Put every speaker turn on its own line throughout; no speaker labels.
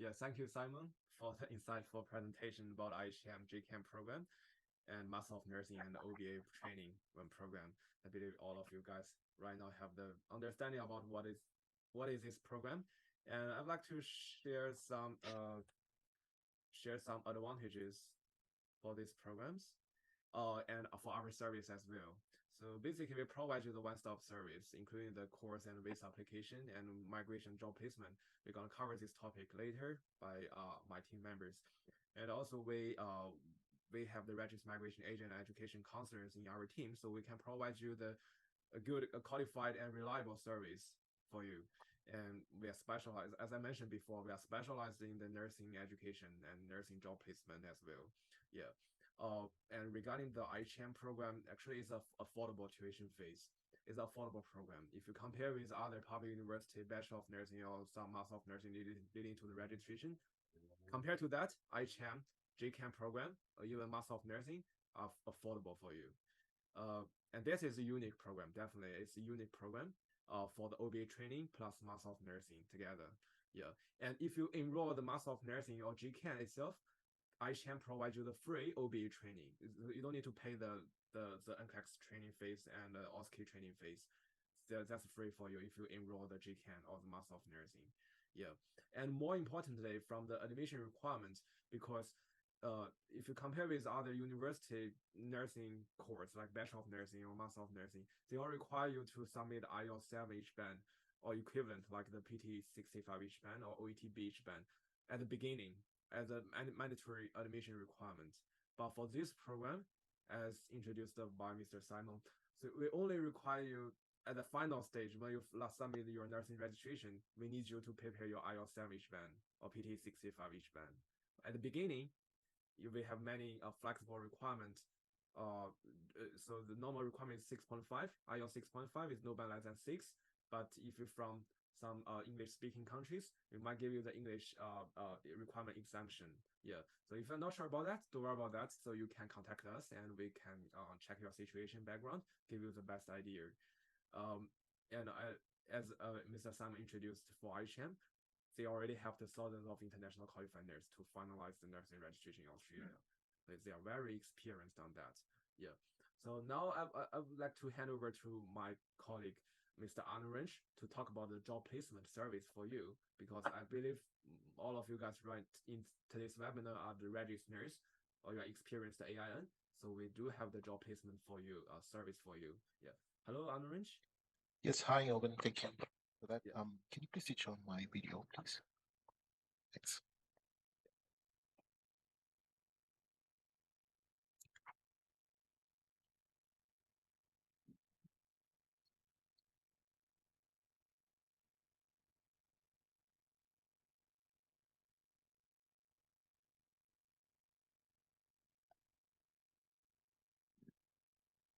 Yeah, thank you, Simon, for the insightful presentation about IHM GCAM program and Master of Nursing and OBA training program. I believe all of you guys right now have the understanding about what is this program, and I'd like to share some advantages for these programs, and for our service as well. So basically, we provide you the one-stop service, including the course and visa application and migration job placement. We're gonna cover this topic later by my team members, and also we have the registered migration agent and education counselors in our team, so we can provide you a good, qualified, and reliable service for you. And we are specialized, as I mentioned before, we are specialized in the nursing education and nursing job placement as well. Yeah. And regarding the IHM program, actually it's an affordable tuition fees. It's an affordable program. If you compare with other public university Bachelor of Nursing or some Master of Nursing leading to the registration, compared to that, IHM, GCAM program, or even Master of Nursing are affordable for you. And this is a unique program, definitely. It's a unique program for the OBA training plus Master of Nursing together. Yeah. And if you enroll the Master of Nursing or GCAM itself, IHM provides you the free OBA training. You don't need to pay the NCLEX training fees and the OSCE training fees. So that's free for you if you enroll the GCAM or the Master of Nursing. Yeah. And more importantly, from the admission requirements, because if you compare with other university nursing course like Bachelor of Nursing or Master of Nursing, they all require you to submit IELTS 7 each band or equivalent like the PT 65 each band or OETB each band at the beginning as a mandatory admission requirement. But for this program, as introduced by Mr. Simon, so we only require you at the final stage when you submit your nursing registration, we need you to prepare your IELTS 7 each band or PT 65 each band. At the beginning, you will have many flexible requirements. So the normal requirement is 6.5. IELTS 6.5 is no band less than 6. But if you're from some English-speaking countries, we might give you the English requirement exemption. Yeah. So if you're not sure about that, don't worry about that. So you can contact us and we can check your situation background, give you the best idea. And as Mr. Simon introduced for IHM, they already have the thousands of international qualified nurses to finalize the nursing registration in Australia. They are very experienced on that. Yeah. So now I would like to hand over to my colleague, Mr. Orange, to talk about the job placement service for you, because I believe all of you guys right in today's webinar are the registered nurse or you're experienced AIN. So we do have the job placement for you, service for you. Yeah. Hello, Orange.
Yes, hi, Owen. Thank you for that. Yeah. Can you please switch on my video, please? Thanks.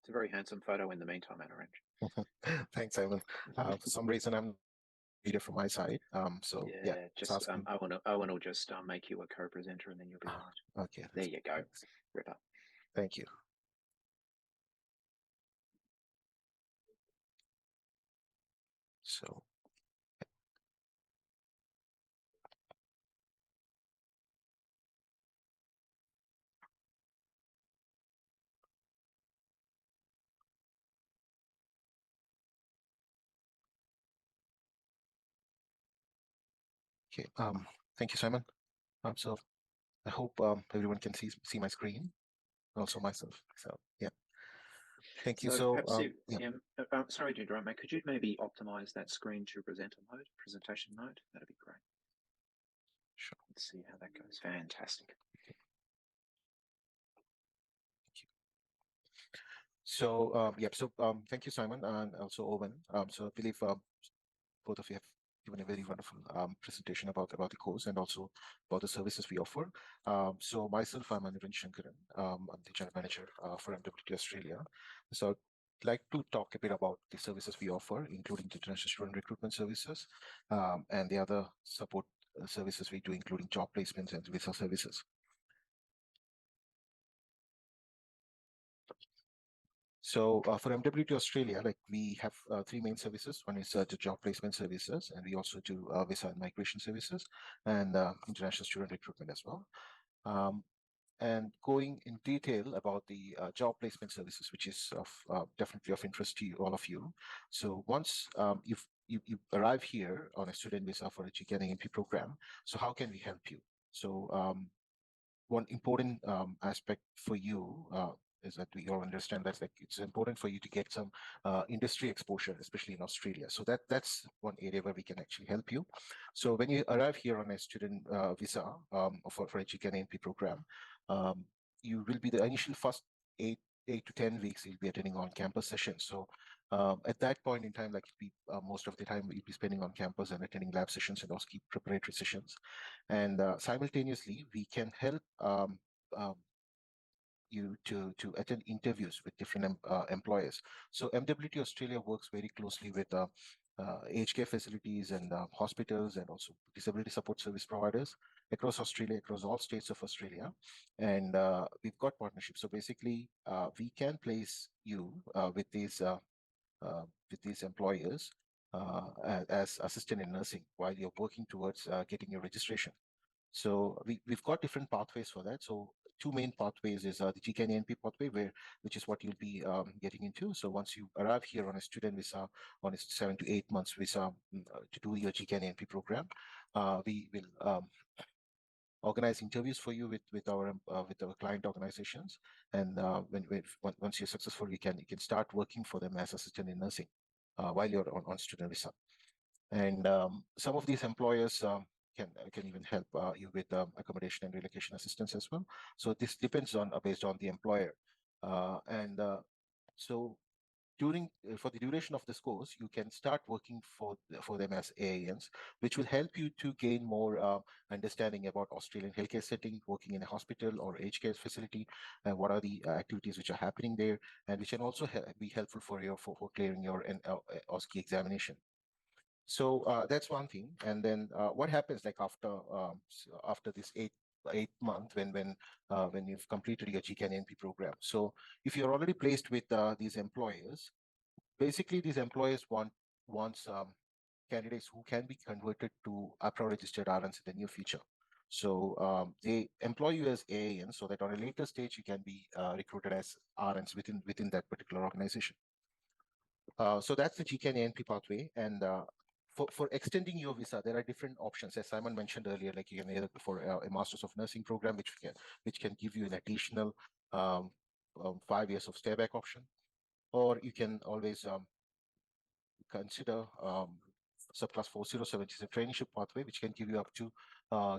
It's a very handsome photo in the meantime, Orange.
Thanks, Ivan. For some reason, I'm reader from my side. So yeah,
just Owen will just make you a co-presenter, and then you'll be right.
Okay.
There you go, Ripper.
Thank you. So. Okay. Thank you, Simon. So I hope everyone can see my screen, also myself. So yeah. Thank you. So
sorry to interrupt, mate. Could you maybe optimize that screen to presentation mode? That'd be great.
Sure.
Let's see how that goes. Fantastic.
Okay. Thank you. So thank you, Simon, and also Owen. So I believe both of you have given a very wonderful presentation about the course and also about the services we offer. So myself, I'm Anirudh Shankaran. I'm the general manager for MWT Australia. So I'd like to talk a bit about the services we offer, including the international student recruitment services and the other support services we do, including job placements and visa services. So for MWT Australia, like we have three main services. One is the job placement services, and we also do visa and migration services and international student recruitment as well. And going in detail about the job placement services, which is of definitely of interest to all of you. So once you arrive here on a student visa for a GK and ANP program, so how can we help you? So one important aspect for you is that we all understand that like it's important for you to get some industry exposure, especially in Australia. So that's one area where we can actually help you. So when you arrive here on a student visa for a GK and ANP program, you will be the initial first 8 to 10 weeks you'll be attending on campus sessions. So at that point in time, like most of the time you'll be spending on campus and attending lab sessions and also keep preparatory sessions. And simultaneously, we can help you to attend interviews with different employers. So MWT Australia works very closely with aged care facilities and hospitals and also disability support service providers across Australia, across all states of Australia. And we've got partnerships. So basically, we can place you with these employers as assistant in nursing while you're working towards getting your registration. So we've got different pathways for that. So two main pathways is the GK and ANP pathway, which is what you'll be getting into. So once you arrive here on a student visa, on a 7 to 8 months visa to do your GK and ANP program, we will organize interviews for you with our client organizations, and once you're successful, you can start working for them as assistant in nursing while you're on student visa. And some of these employers can even help you with accommodation and relocation assistance as well. So this depends on based on the employer, and so during for the duration of this course, you can start working for them as AANs, which will help you to gain more understanding about Australian healthcare setting, working in a hospital or aged care facility, and what are the activities which are happening there, and which can also be helpful for clearing your OSCE examination. So that's one thing. And then what happens like after this eight month when you've completed your GK and ANP program? So if you're already placed with these employers, basically these employers wants candidates who can be converted to APRA registered RNs in the near future. So they employ you as AAN so that on a later stage you can be recruited as RNs within that particular organization. So that's the GK and ANP pathway. And for extending your visa, there are different options. As Simon mentioned earlier, like you can either go for a Masters of Nursing program, which can give you an additional 5 years of stay back option, or you can always consider subclass 407, which is a traineeship pathway, which can give you up to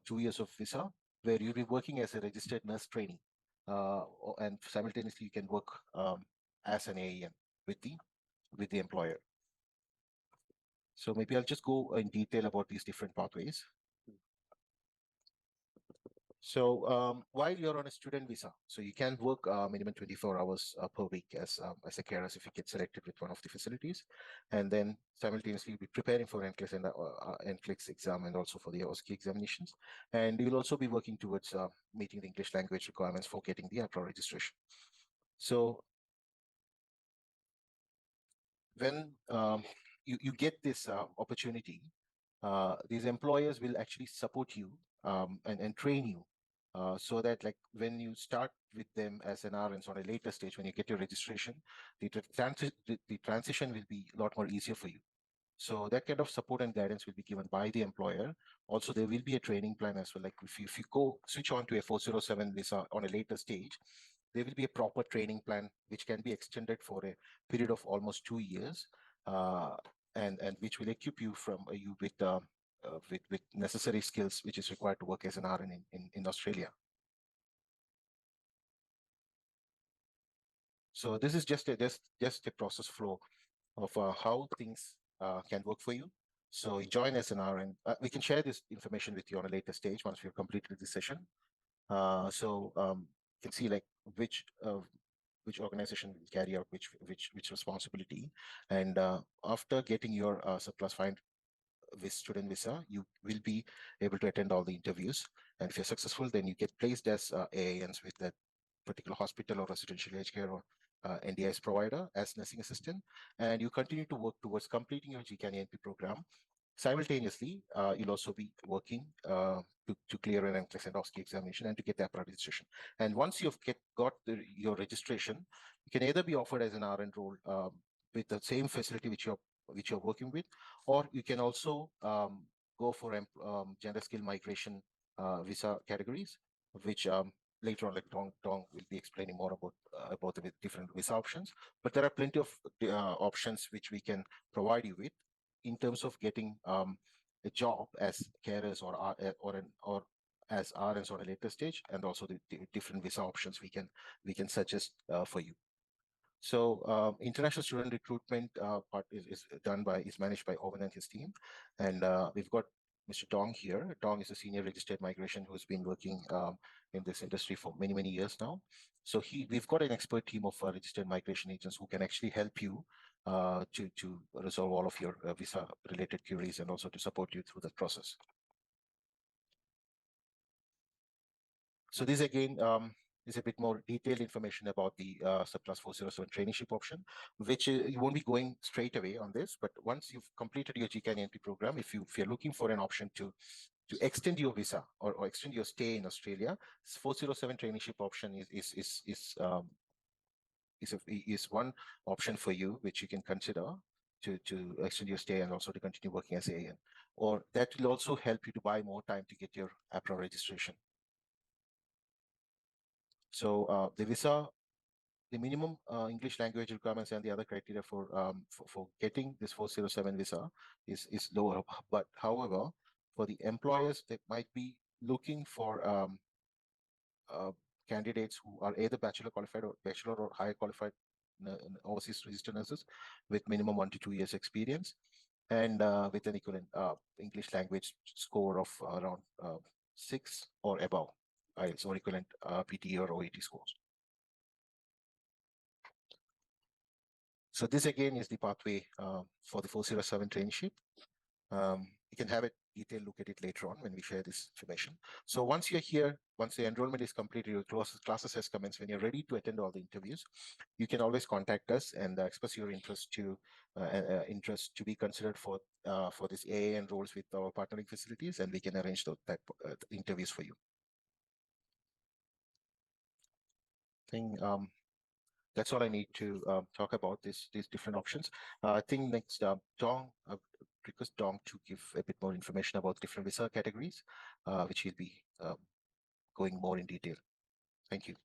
2 years of visa, where you'll be working as a registered nurse trainee, and simultaneously you can work as an AAN with the employer. So maybe I'll just go in detail about these different pathways. So while you're on a student visa, so you can work minimum 24 hours per week as a carer if you get selected with one of the facilities, and then simultaneously be preparing for NCLEX and NCLEX exam and also for the OSCE examinations. And you will also be working towards meeting the English language requirements for getting the APRA registration. So when you get this opportunity, these employers will actually support you and train you so that like when you start with them as an RN on a later stage, when you get your registration, the transition will be a lot more easier for you. So that kind of support and guidance will be given by the employer. Also, there will be a training plan as well. Like if you go switch on to a 407 visa on a later stage, there will be a proper training plan which can be extended for a period of almost 2 years, and which will equip you with necessary skills which is required to work as an RN in Australia. So this is just a process flow of how things can work for you. So you join as an RN. We can share this information with you on a later stage once we've completed this session. So you can see like which organization will carry out which responsibility, and after getting your subclass 5 with student visa, you will be able to attend all the interviews, and if you're successful, then you get placed as AANs with that particular hospital or residential aged care or NDIS provider as nursing assistant, and you continue to work towards completing your GCAN ANP program. Simultaneously, you'll also be working to clear an NCLEX and OSCE examination and to get the APRA registration. And once you've got your registration, you can either be offered as an RN role with the same facility which you're working with, or you can also go for gender skill migration visa categories, which later on, like Dong will be explaining more about the different visa options. But there are plenty of options which we can provide you with in terms of getting a job as carers or as RNs on a later stage, and also the different visa options we can suggest for you. So international student recruitment part is managed by Owen and his team, and we've got Mr. Dong here. Dong is a senior registered migration who's been working in this industry for many years now. So we've got an expert team of registered migration agents who can actually help you to resolve all of your visa related queries and also to support you through that process. So this again is a bit more detailed information about the subclass 407 traineeship option, which you won't be going straight away on this, but once you've completed your GCAN ANP program, if you're looking for an option to extend your visa or extend your stay in Australia, 407 traineeship option is one option for you, which you can consider to extend your stay and also to continue working as AN. Or that will also help you to buy more time to get your APRA registration. So the minimum English language requirements and the other criteria for getting this 407 visa is lower. But however, for the employers, they might be looking for candidates who are either bachelor qualified or bachelor or higher qualified overseas registered nurses with minimum 1 to 2 years experience, and with an equivalent English language score of around 6 or above, IELTS or equivalent PTE or OET scores. So this again is the pathway for the 407 traineeship. You can have a detailed look at it later on when we share this information. So once you're here, once the enrollment is completed, your classes has commenced, when you're ready to attend all the interviews, you can always contact us and express your interest to be considered for this AAN roles with our partnering facilities, and we can arrange the interviews for you. I think that's all I need to talk about these different options. I think next, Dong, request Dong to give a bit more information about different visa categories, which he'll be going more in detail. Thank you.